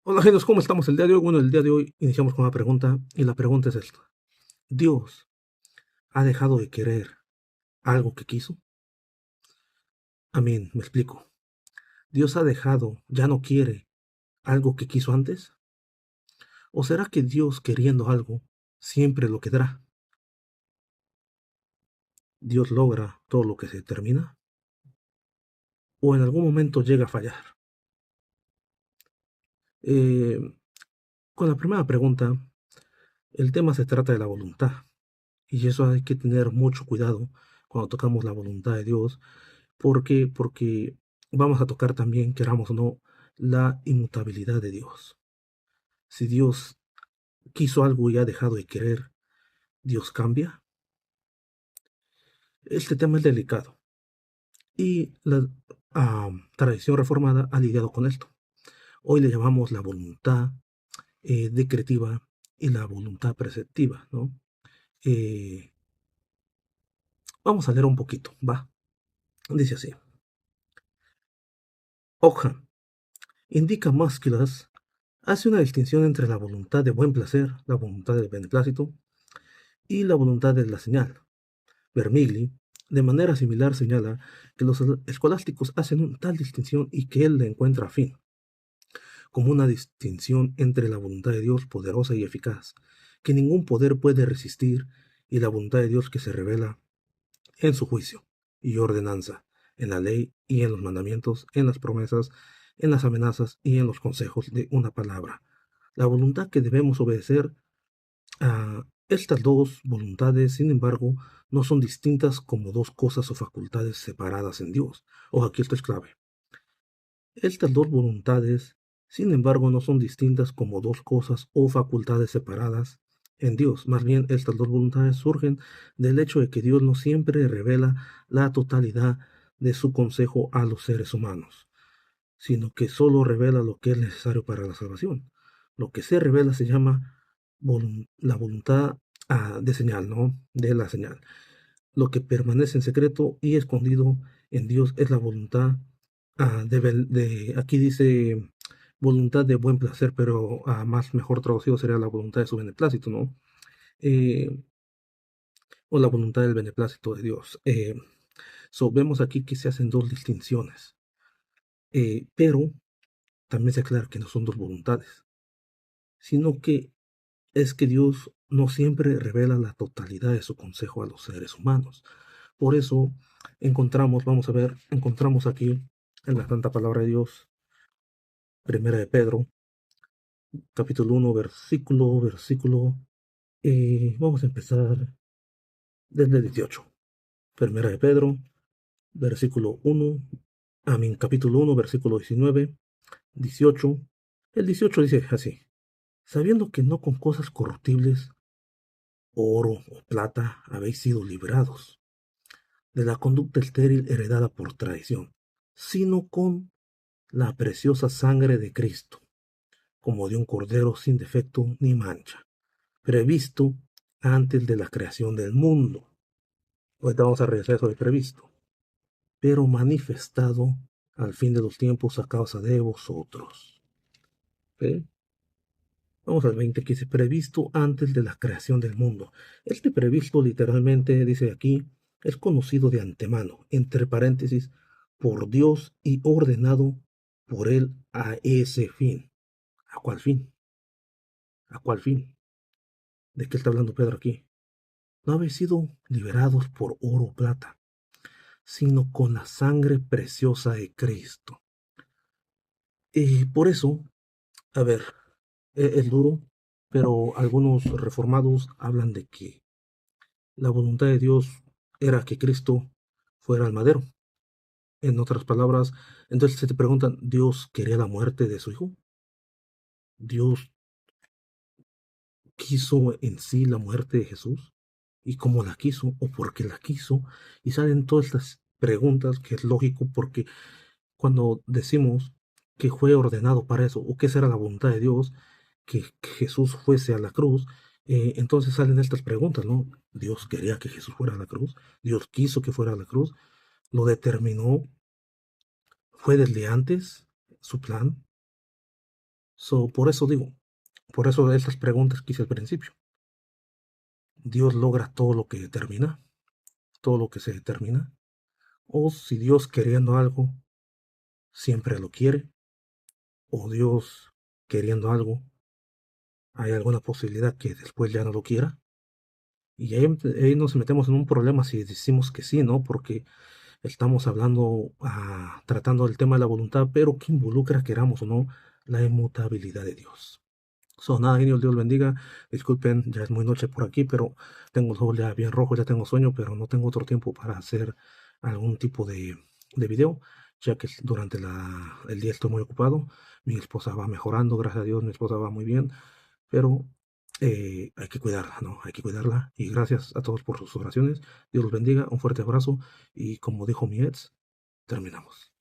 Hola, genios, ¿cómo estamos el día de hoy? Bueno, el día de hoy iniciamos con una pregunta y la pregunta es esta. ¿Dios ha dejado de querer algo que quiso? Amén, me explico. ¿Dios ha dejado, ya no quiere algo que quiso antes? ¿O será que Dios queriendo algo siempre lo quedará? ¿Dios logra todo lo que se determina? ¿O en algún momento llega a fallar? Eh, con la primera pregunta, el tema se trata de la voluntad. Y eso hay que tener mucho cuidado cuando tocamos la voluntad de Dios. ¿Por qué? Porque vamos a tocar también, queramos o no, la inmutabilidad de Dios. Si Dios quiso algo y ha dejado de querer, ¿Dios cambia? Este tema es delicado y la tradición reformada ha lidiado con esto. Hoy le llamamos la voluntad decretiva y la voluntad preceptiva, ¿no? Eh, Vamos a leer un poquito, va. Dice así. Hoja indica más que las hace una distinción entre la voluntad de buen placer, la voluntad del beneplácito y la voluntad de la señal. Vermigli, de manera similar, señala que los escolásticos hacen una tal distinción y que él la encuentra fin, como una distinción entre la voluntad de Dios poderosa y eficaz, que ningún poder puede resistir, y la voluntad de Dios que se revela en su juicio y ordenanza, en la ley y en los mandamientos, en las promesas, en las amenazas y en los consejos de una palabra. La voluntad que debemos obedecer a estas dos voluntades, sin embargo, no son distintas como dos cosas o facultades separadas en Dios. Ojo, aquí esto es clave. Estas dos voluntades, sin embargo, no son distintas como dos cosas o facultades separadas en Dios. Más bien, estas dos voluntades surgen del hecho de que Dios no siempre revela la totalidad de su consejo a los seres humanos, sino que solo revela lo que es necesario para la salvación. Lo que se revela se llama la voluntad de señal, ¿no? De la señal. Lo que permanece en secreto y escondido en Dios es la voluntad aquí dice voluntad de buen placer, pero más mejor traducido sería la voluntad de su beneplácito, ¿no? Eh, o la voluntad del beneplácito de Dios. Vemos aquí que se hacen dos distinciones, pero también se aclara que no son dos voluntades, sino que es que Dios no siempre revela la totalidad de su consejo a los seres humanos. Por eso vamos a ver, encontramos aquí en la Santa Palabra de Dios, Primera de Pedro, capítulo 1, vamos a empezar desde el 18. Primera de Pedro, versículo 1, capítulo 1, versículo 19, 18. El 18 dice así, sabiendo que no con cosas corruptibles, oro o plata, habéis sido librados de la conducta estéril heredada por traición, sino con la preciosa sangre de Cristo, como de un cordero sin defecto ni mancha, previsto antes de la creación del mundo. Ahorita vamos a regresar a eso de previsto, pero manifestado al fin de los tiempos a causa de vosotros. ¿Ok? Vamos al 20 que dice previsto antes de la creación del mundo. Este previsto literalmente dice aquí es conocido de antemano, entre paréntesis, por Dios y ordenado por él a ese fin. ¿A cuál fin? ¿A cuál fin? ¿De qué está hablando Pedro aquí? No habéis sido liberados por oro o plata, sino con la sangre preciosa de Cristo. Y por eso, a ver, es duro, pero algunos reformados hablan de que la voluntad de Dios era que Cristo fuera el madero. En otras palabras, entonces se te preguntan, ¿Dios quería la muerte de su hijo? ¿Dios quiso en sí la muerte de Jesús? ¿Y cómo la quiso? ¿O por qué la quiso? Y salen todas estas preguntas que es lógico porque cuando decimos que fue ordenado para eso, o que esa era la voluntad de Dios, que Jesús fuese a la cruz, entonces salen estas preguntas, ¿no? Dios quería que Jesús fuera a la cruz, Dios quiso que fuera a la cruz, lo determinó, fue desde antes su plan, Por eso digo, por eso estas preguntas que hice al principio. ¿Dios logra todo lo que determina? ¿Todo lo que se determina? ¿O si Dios queriendo algo, siempre lo quiere? ¿O Dios queriendo algo, hay alguna posibilidad que después ya no lo quiera? Y ahí nos metemos en un problema si decimos que sí, ¿no? Porque estamos hablando, tratando el tema de la voluntad, pero que involucra, queramos o no, la inmutabilidad de Dios. Nada, genial, Dios bendiga. Disculpen, ya es muy noche por aquí, pero tengo los ojos ya bien rojos, ya tengo sueño, pero no tengo otro tiempo para hacer algún tipo de video, ya que durante el día estoy muy ocupado. Mi esposa va mejorando, gracias a Dios, mi esposa va muy bien, pero hay que cuidarla, ¿no? Hay que cuidarla. Y gracias a todos por sus oraciones. Dios los bendiga, un fuerte abrazo. Y como dijo mi ex, terminamos.